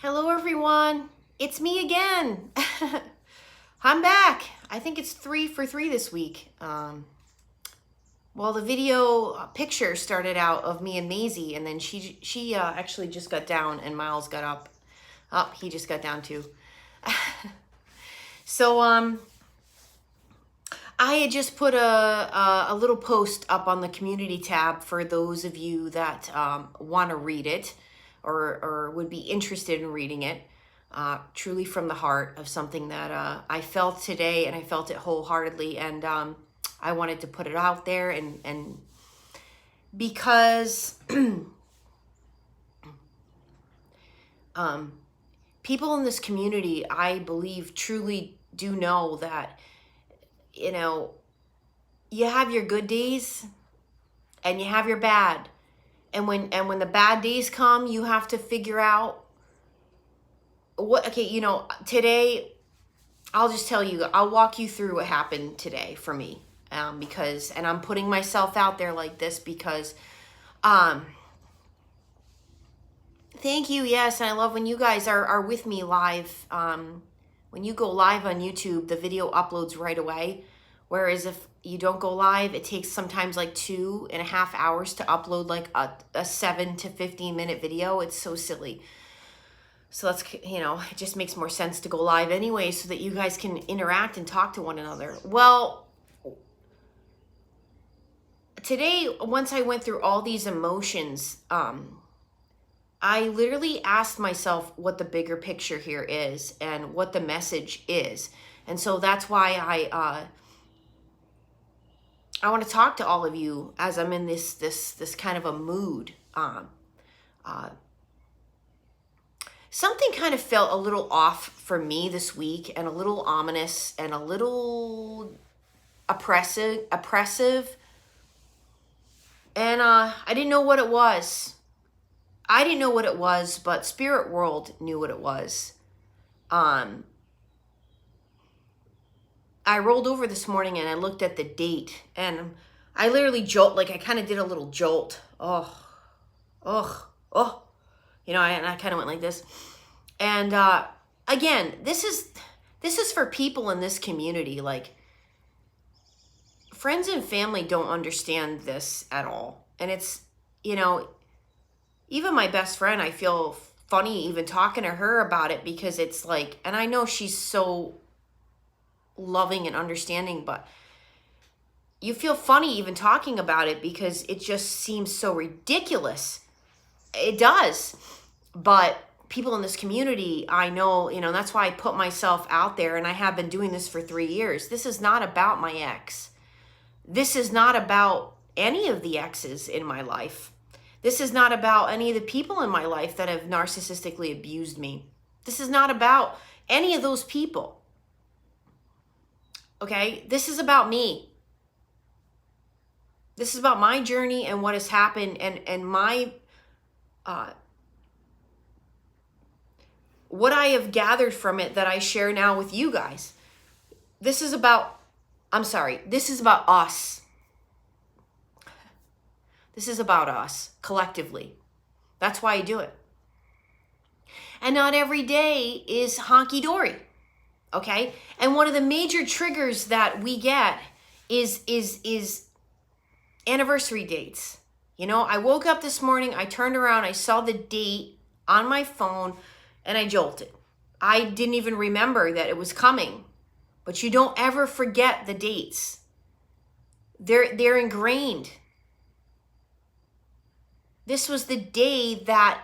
Hello everyone, it's me again. I'm back. I think it's 3 for 3 this week. Well, the video picture started out of me and Maisie, and then she actually just got down, and Miles got up. Oh, he just got down too. So I had just put a little post up on the community tab for those of you that want to read it or would be interested in reading it. Truly from the heart of something that I felt today, and I felt it wholeheartedly, and I wanted to put it out there, and because people in this community, I believe, truly do know that, you know, you have your good days and you have your bad. And when the bad days come, you have to figure out today, I'll just tell you, I'll walk you through what happened today for me. And I'm putting myself out there like this because, thank you. Yes. And I love when you guys are with me live. When you go live on YouTube, the video uploads right away. Whereas if you don't go live, it takes sometimes like 2.5 hours to upload like a 7 to 15 minute video. It's so silly. So that's, it just makes more sense to go live anyway so that you guys can interact and talk to one another. Well, today, once I went through all these emotions, I literally asked myself what the bigger picture here is and what the message is. And so that's why I want to talk to all of you as I'm in this kind of a mood. Something kind of felt a little off for me this week, and a little ominous and a little oppressive. And I didn't know what it was. But Spirit World knew what it was. I rolled over this morning and I looked at the date, and I literally I kind of did a little jolt. And I kind of went like this. And again, this is for people in this community. Like, friends and family don't understand this at all. And it's, even my best friend, I feel funny even talking to her about it, because it's like, and I know she's so loving and understanding, but you feel funny even talking about it because it just seems so ridiculous. It does. But people in this community, I know, that's why I put myself out there, and I have been doing this for 3 years. This is not about my ex. This is not about any of the exes in my life. This is not about any of the people in my life that have narcissistically abused me. This is not about any of those people. Okay? This is about me. This is about my journey and what has happened, and my what I have gathered from it that I share now with you guys. This is about us. This is about us collectively. That's why I do it. And not every day is honky-dory, okay? And one of the major triggers that we get is anniversary dates. I woke up this morning, I turned around, I saw the date on my phone, and I jolted. I didn't even remember that it was coming. But you don't ever forget the dates. They're ingrained. This was the day that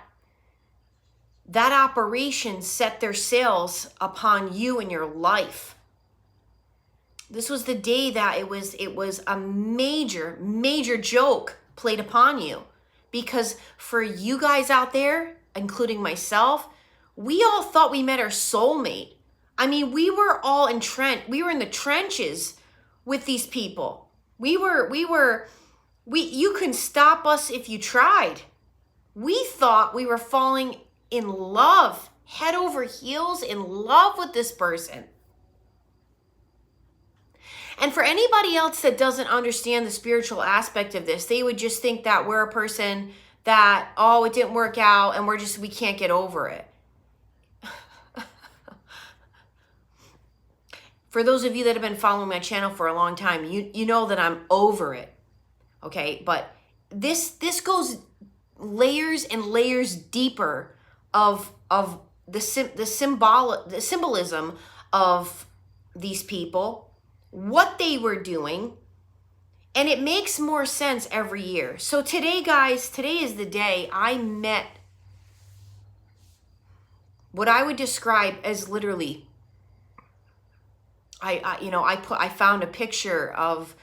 operation set their sails upon you and your life. This was the day that it was a major joke played upon you. Because for you guys out there, including myself, we all thought we met our soulmate. I mean, we were all we were in the trenches with these people. You couldn't stop us if you tried. We thought we were falling in love, head over heels in love with this person. And for anybody else that doesn't understand the spiritual aspect of this, they would just think that we're a person that, it didn't work out and we can't get over it. For those of you that have been following my channel for a long time, you know that I'm over it. Okay, but this goes layers and layers deeper of the symbolism of these people, what they were doing, and it makes more sense every year. So today, guys, today is the day I met what I would describe as literally, I found a picture of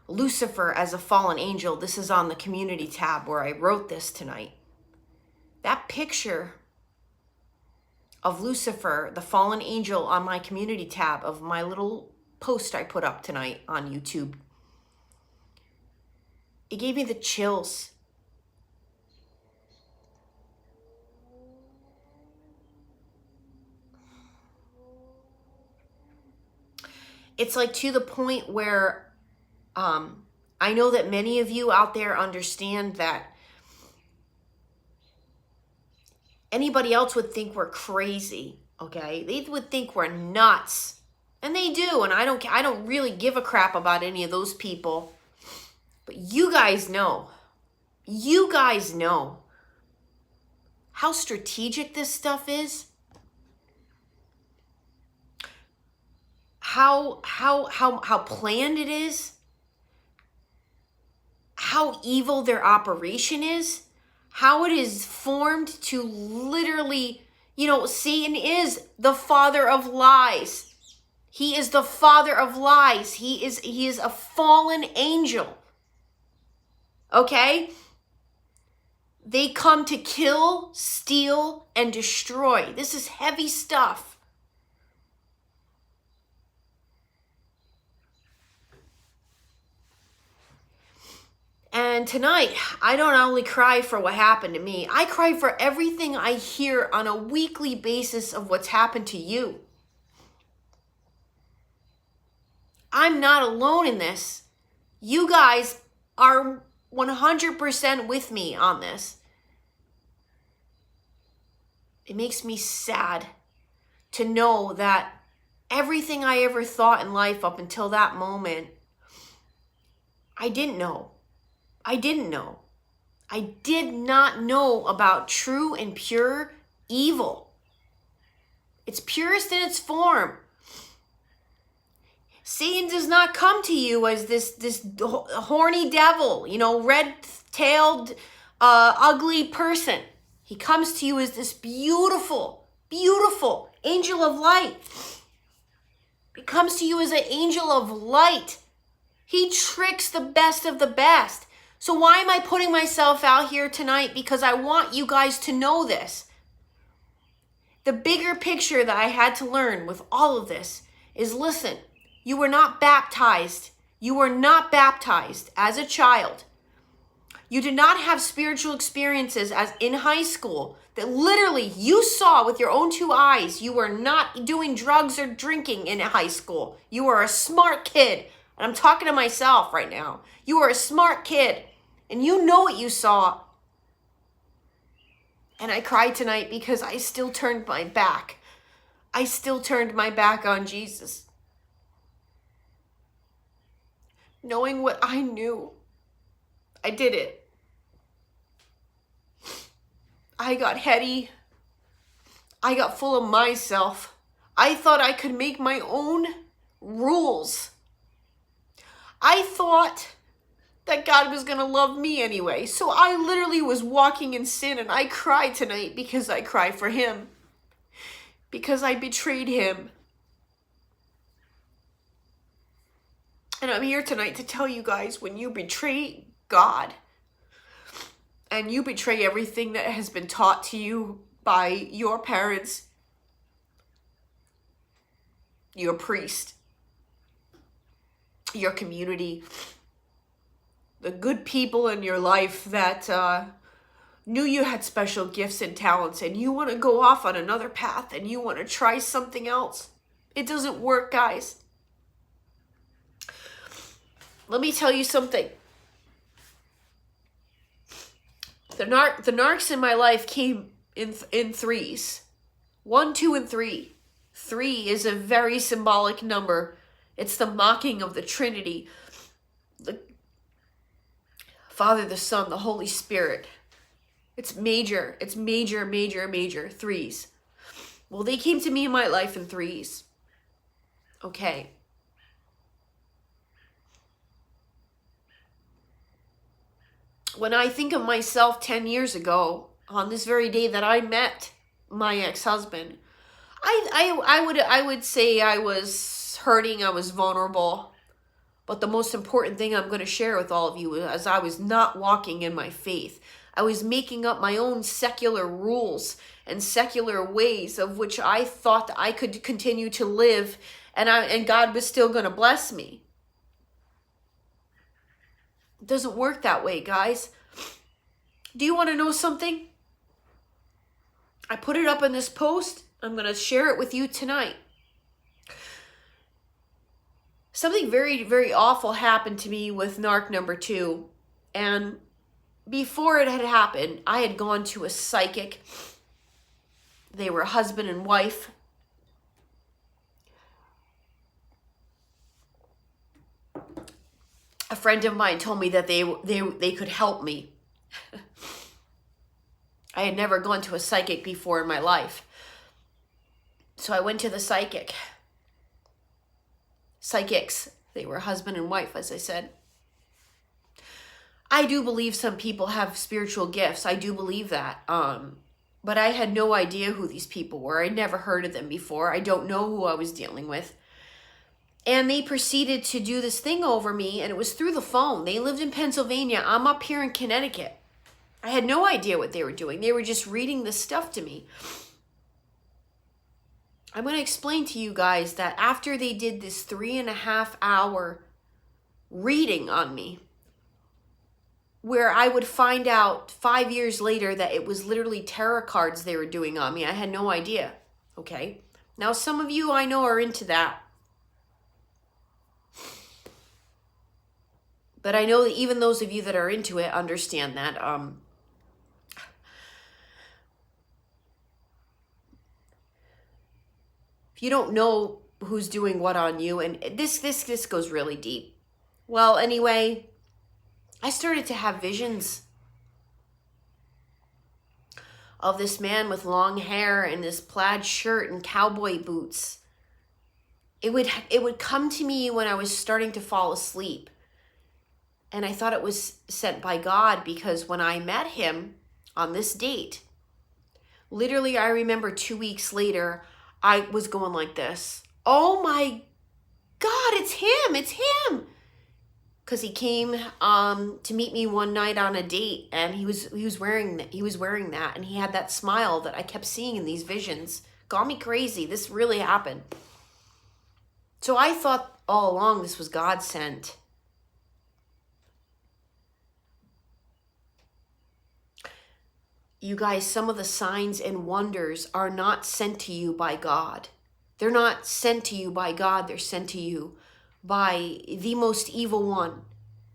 Lucifer as a fallen angel. This is on the community tab where I wrote this tonight. That picture of Lucifer, the fallen angel, on my community tab of my little post I put up tonight on YouTube, it gave me the chills. It's like to the point where I know that many of you out there understand that anybody else would think we're crazy, okay? They would think we're nuts. And they do, and I don't really give a crap about any of those people. But you guys know. You guys know how strategic this stuff is. How planned it is. How evil their operation is. How it is formed to literally, Satan is the father of lies. He is the father of lies. He is a fallen angel. Okay? They come to kill, steal, and destroy. This is heavy stuff. And tonight, I don't only cry for what happened to me. I cry for everything I hear on a weekly basis of what's happened to you. I'm not alone in this. You guys are 100% with me on this. It makes me sad to know that everything I ever thought in life up until that moment, I didn't know. I didn't know. I did not know about true and pure evil. It's purest in its form. Satan does not come to you as this horny devil, red-tailed, ugly person. He comes to you as this beautiful, beautiful angel of light. He comes to you as an angel of light. He tricks the best of the best. So why am I putting myself out here tonight? Because I want you guys to know this. The bigger picture that I had to learn with all of this is, listen, you were not baptized. You were not baptized as a child. You did not have spiritual experiences as in high school that literally you saw with your own two eyes. You were not doing drugs or drinking in high school. You were a smart kid. And I'm talking to myself right now. You were a smart kid. And you know what you saw. And I cried tonight because I still turned my back. I still turned my back on Jesus. Knowing what I knew, I did it. I got heady. I got full of myself. I thought I could make my own rules. I thought that God was going to love me anyway. So I literally was walking in sin, and I cried tonight because I cry for him. Because I betrayed him. And I'm here tonight to tell you guys, when you betray God and you betray everything that has been taught to you by your parents, your priest, your community, the good people in your life that knew you had special gifts and talents, and you want to go off on another path and you want to try something else. It doesn't work, guys. Let me tell you something. The narcs in my life came in threes. 1, 2, and 3. 3 is a very symbolic number It's the mocking of the Trinity, the Father, the Son, the Holy Spirit. It's major. It's major, major, major. Threes. Well, they came to me in my life in threes. Okay. When I think of myself 10 years ago, on this very day that I met my ex-husband, I would say I was hurting, I was vulnerable. But the most important thing I'm going to share with all of you is I was not walking in my faith. I was making up my own secular rules and secular ways of which I thought that I could continue to live, and God was still going to bless me. It doesn't work that way, guys. Do you want to know something? I put it up in this post. I'm going to share it with you tonight. Something very, very awful happened to me with narc number 2. And before it had happened, I had gone to a psychic. They were husband and wife. A friend of mine told me that they could help me. I had never gone to a psychic before in my life. So I went to the psychic. Psychics, they were husband and wife, as I said. I do believe some people have spiritual gifts. I do believe that. But I had no idea who these people were. I'd never heard of them before. I don't know who I was dealing with. And they proceeded to do this thing over me, and it was through the phone. They lived in Pennsylvania. I'm up here in Connecticut. I had no idea what they were doing. They were just reading this stuff to me. I'm going to explain to you guys that after they did this 3.5 hour reading on me, where I would find out 5 years later that it was literally tarot cards they were doing on me. I had no idea. Okay. Now, some of you I know are into that. But I know that even those of you that are into it understand that. If you don't know who's doing what on you, and this goes really deep. Well, anyway, I started to have visions of this man with long hair and this plaid shirt and cowboy boots. It would come to me when I was starting to fall asleep. And I thought it was sent by God, because when I met him on this date, literally I remember 2 weeks later, I was going like this. Oh my God, it's him, it's him. Because he came to meet me one night on a date, and he was wearing that, and he had that smile that I kept seeing in these visions. Got me crazy. This really happened. So I thought all along this was God sent. You guys, some of the signs and wonders are not sent to you by God. They're not sent to you by God. They're sent to you by the most evil one.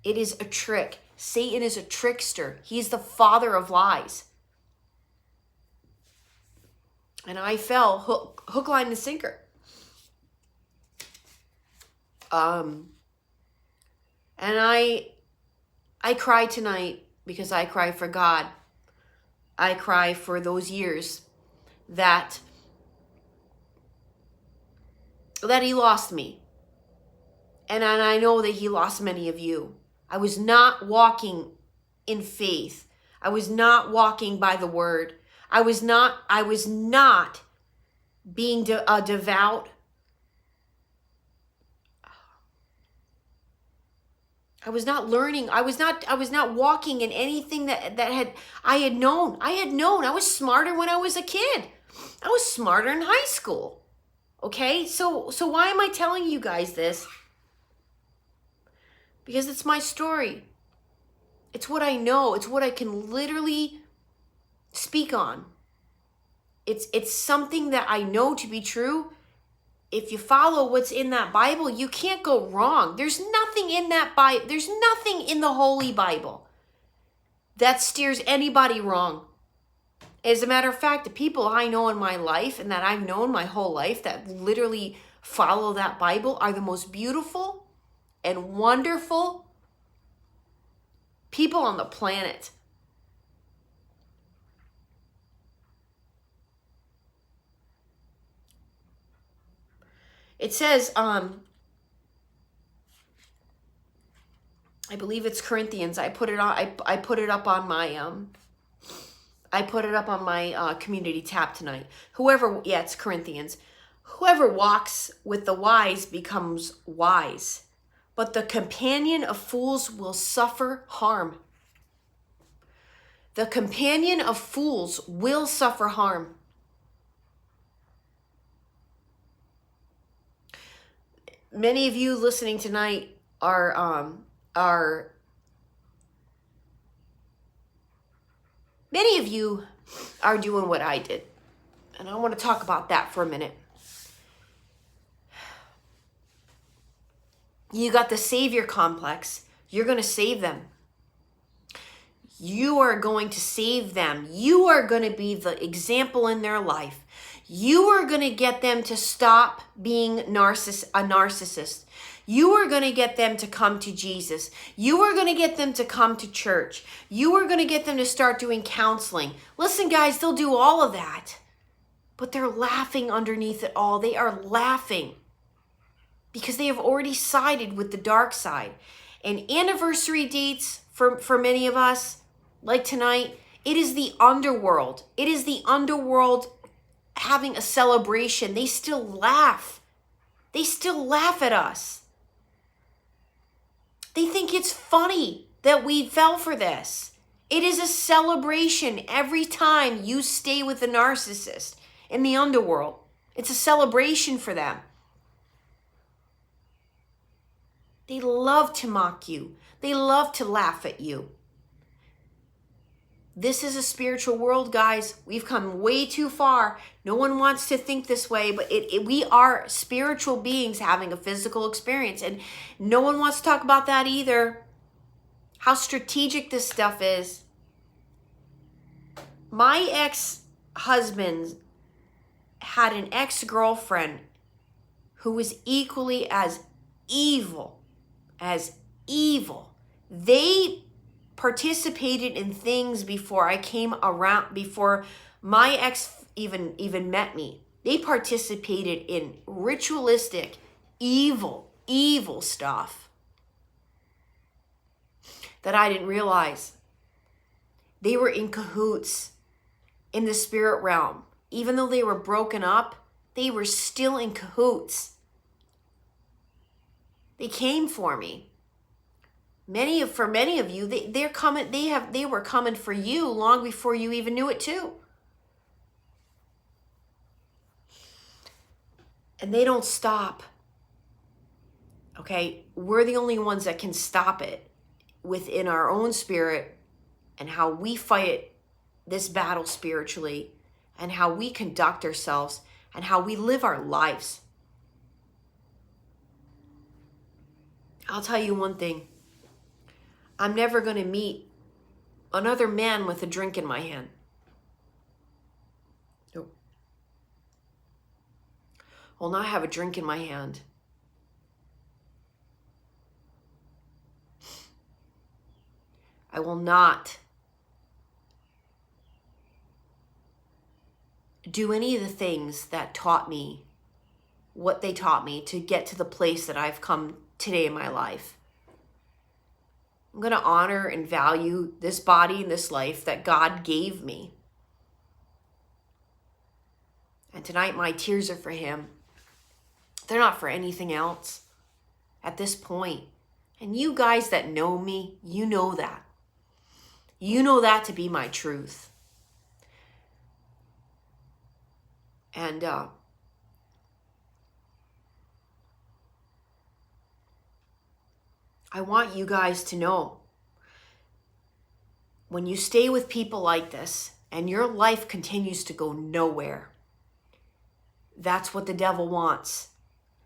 It is a trick. Satan is a trickster. He's the father of lies. And I fell hook, line, and sinker. And I cry tonight because I cry for God. I cry for those years that he lost me. And I know that he lost many of you. I was not walking in faith. I was not walking by the word. I was not being devout. I was not learning. I was not walking in anything that I had known. I was smarter when I was a kid. I was smarter in high school. Okay? So why am I telling you guys this? Because it's my story. It's what I know. It's what I can literally speak on. It's something that I know to be true. If you follow what's in that Bible, you can't go wrong. There's nothing in that Bible. There's nothing in the Holy Bible that steers anybody wrong. As a matter of fact, the people I know in my life and that I've known my whole life that literally follow that Bible are the most beautiful and wonderful people on the planet. It says, I believe it's Corinthians. I put it on. I put it up on my community tab tonight. It's Corinthians. Whoever walks with the wise becomes wise, but the companion of fools will suffer harm. The companion of fools will suffer harm. Many of you listening tonight many of you are doing what I did. And I want to talk about that for a minute. You got the savior complex. You're going to save them. You are going to save them. You are going to be the example in their life. You are going to get them to stop being a narcissist. You are going to get them to come to Jesus. You are going to get them to come to church. You are going to get them to start doing counseling. Listen, guys, they'll do all of that. But they're laughing underneath it all. They are laughing because they have already sided with the dark side. And anniversary dates for many of us, like tonight, it is the underworld. It is the underworld having a celebration. They still laugh. They still laugh at us. They think it's funny that we fell for this. It is a celebration every time you stay with a narcissist in the underworld. It's a celebration for them. They love to mock you. They love to laugh at you. This is a spiritual world, guys. We've come way too far. No one wants to think this way, but we are spiritual beings having a physical experience, and no one wants to talk about that either. How strategic this stuff is. My ex-husband had an ex-girlfriend who was equally as evil. They participated in things before I came around, before my ex even met me. They participated in ritualistic, evil stuff that I didn't realize. They were in cahoots in the spirit realm. Even though they were broken up, they were still in cahoots. They came for me. For many of you, they were coming for you long before you even knew it too. And they don't stop. Okay? We're the only ones that can stop it within our own spirit and how we fight this battle spiritually and how we conduct ourselves and how we live our lives. I'll tell you one thing. I'm never going to meet another man with a drink in my hand. Nope. I'll not have a drink in my hand. I will not do any of the things that taught me what they taught me to get to the place that I've come today in my life. I'm going to honor and value this body and this life that God gave me. And tonight my tears are for him. They're not for anything else at this point. And you guys that know me, you know that. You know that to be my truth. And I want you guys to know, when you stay with people like this and your life continues to go nowhere, that's what the devil wants.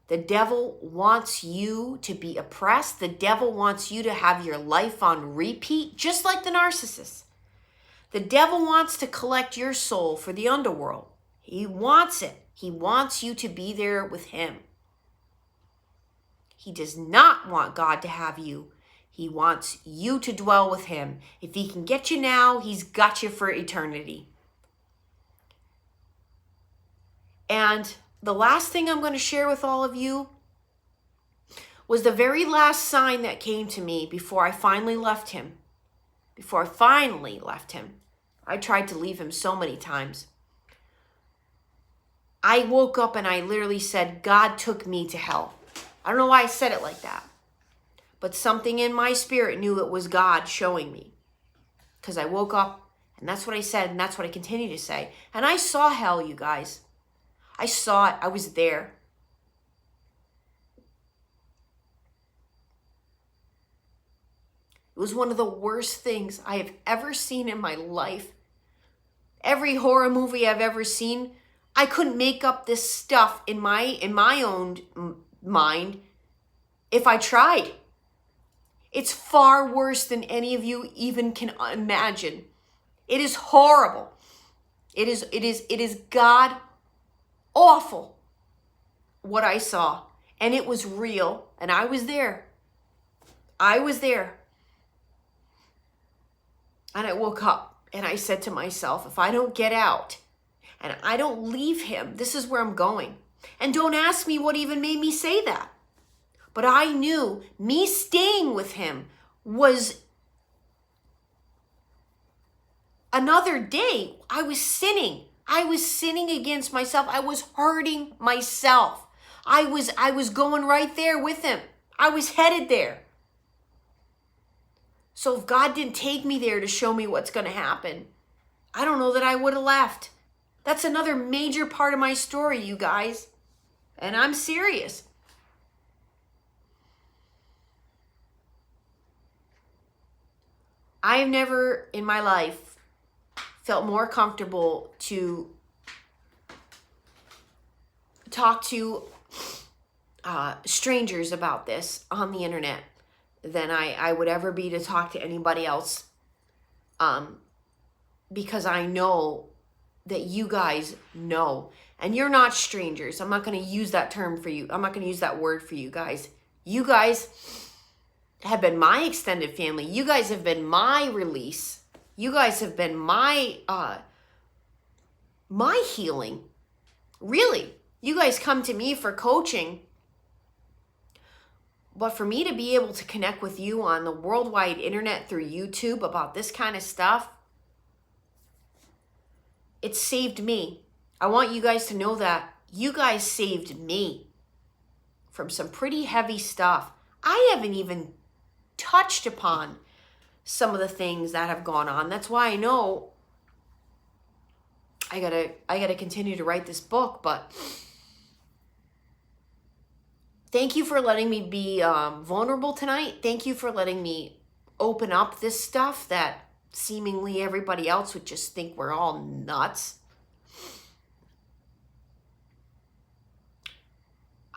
The devil wants you to be oppressed. The devil wants you to have your life on repeat, just like the narcissist. The devil wants to collect your soul for the underworld. He wants it. He wants you to be there with him. He does not want God to have you. He wants you to dwell with him. If he can get you now, he's got you for eternity. And the last thing I'm going to share with all of you was the very last sign that came to me before I finally left him. I tried to leave him so many times. I woke up and I literally said, God took me to hell. I don't know why I said it like that. But something in my spirit knew it was God showing me. Because I woke up and that's what I said and that's what I continue to say. And I saw hell, you guys. I saw it. I was there. It was one of the worst things I have ever seen in my life. Every horror movie I've ever seen, I couldn't make up this stuff in my own mind if I tried. It's far worse than any of you even can imagine. It is horrible. It is God awful what I saw. And it was real. And I was there. And I woke up and I said to myself, if I don't get out and I don't leave him, this is where I'm going. And don't ask me what even made me say that. But I knew me staying with him was another day. I was sinning. I was sinning against myself. I was hurting myself. I was going right there with him. I was headed there. So if God didn't take me there to show me what's going to happen, I don't know that I would have left. That's another major part of my story, you guys. And I'm serious. I have never in my life felt more comfortable to talk to strangers about this on the internet than I would ever be to talk to anybody else. Because I know that you guys know. And you're not strangers. I'm not going to use that term for you. I'm not going to use that word for you guys. You guys have been my extended family. You guys have been my release. You guys have been my healing. Really. You guys come to me for coaching. But for me to be able to connect with you on the worldwide internet through YouTube about this kind of stuff, it saved me. I want you guys to know that you guys saved me from some pretty heavy stuff. I haven't even touched upon some of the things that have gone on. That's why I know I gotta continue to write this book. But thank you for letting me be vulnerable tonight. Thank you for letting me open up this stuff that seemingly everybody else would just think we're all nuts.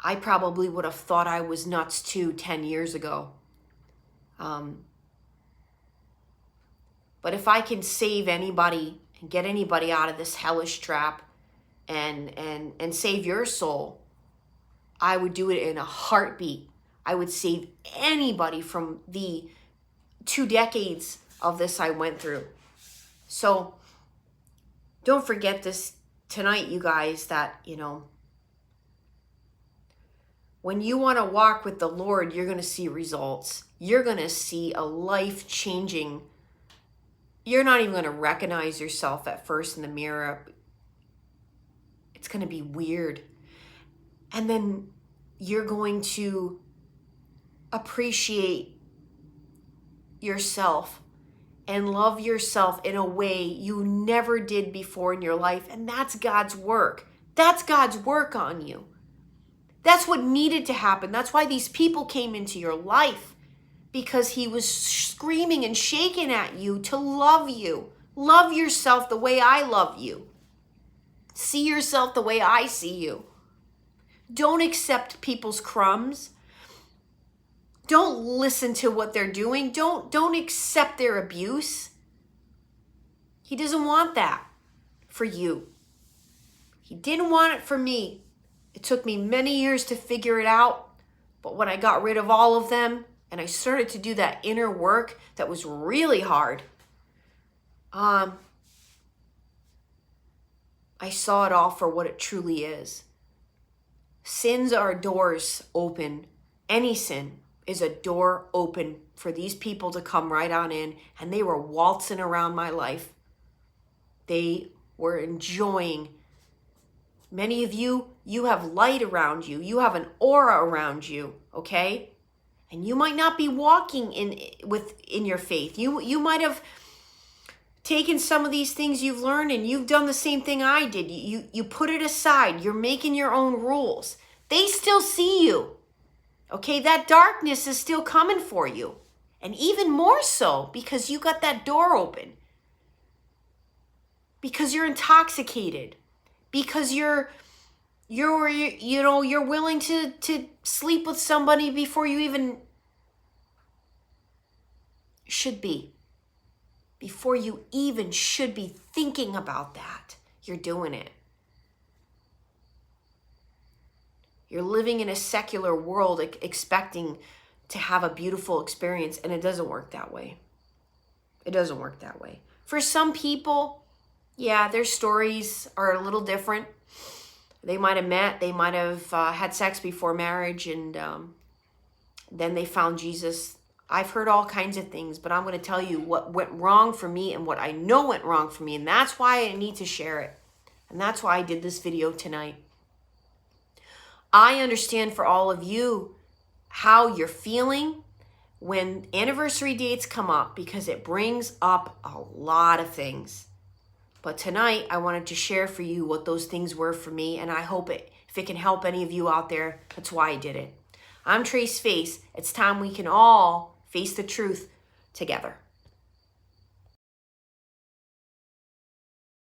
I probably would have thought I was nuts too 10 years ago. But if I can save anybody and get anybody out of this hellish trap and save your soul, I would do it in a heartbeat. I would save anybody from the 2 decades of this I went through. So don't forget this tonight, you guys, that, you know, when you want to walk with the Lord, you're going to see results. You're going to see a life-changing. You're not even going to recognize yourself at first in the mirror. It's going to be weird. And then you're going to appreciate yourself and love yourself in a way you never did before in your life. And that's God's work. That's God's work on you. That's what needed to happen. That's why these people came into your life, because he was screaming and shaking at you to love you. Love yourself the way I love you. See yourself the way I see you. Don't accept people's crumbs. Don't listen to what they're doing. Don't accept their abuse. He doesn't want that for you. He didn't want it for me. It took me many years to figure it out, But when I got rid of all of them and I started to do that inner work that was really hard, I saw it all for what it truly is. Sins are doors open. Any sin is a door open for these people to come right on in, and they were waltzing around my life. They were enjoying. Many of you, you have light around you. You have an aura around you, okay? And you might not be walking in your faith. You might have taken some of these things you've learned and you've done the same thing I did. You put it aside. You're making your own rules. They still see you. Okay, that darkness is still coming for you. And even more so because you got that door open. Because you're intoxicated. Because you're willing to sleep with somebody before you even should be. Before you even should be thinking about that, you're doing it. You're living in a secular world expecting to have a beautiful experience, and it doesn't work that way. It doesn't work that way. For some people, yeah, their stories are a little different. They might have met, they might have had sex before marriage, and then they found Jesus. I've heard all kinds of things, but I'm going to tell you what went wrong for me and what I know went wrong for me, and that's why I need to share it. And that's why I did this video tonight. I understand for all of you how you're feeling when anniversary dates come up, because it brings up a lot of things. But tonight, I wanted to share for you what those things were for me, and I hope if it can help any of you out there, that's why I did it. I'm Trace Face. It's time we can all face the truth together.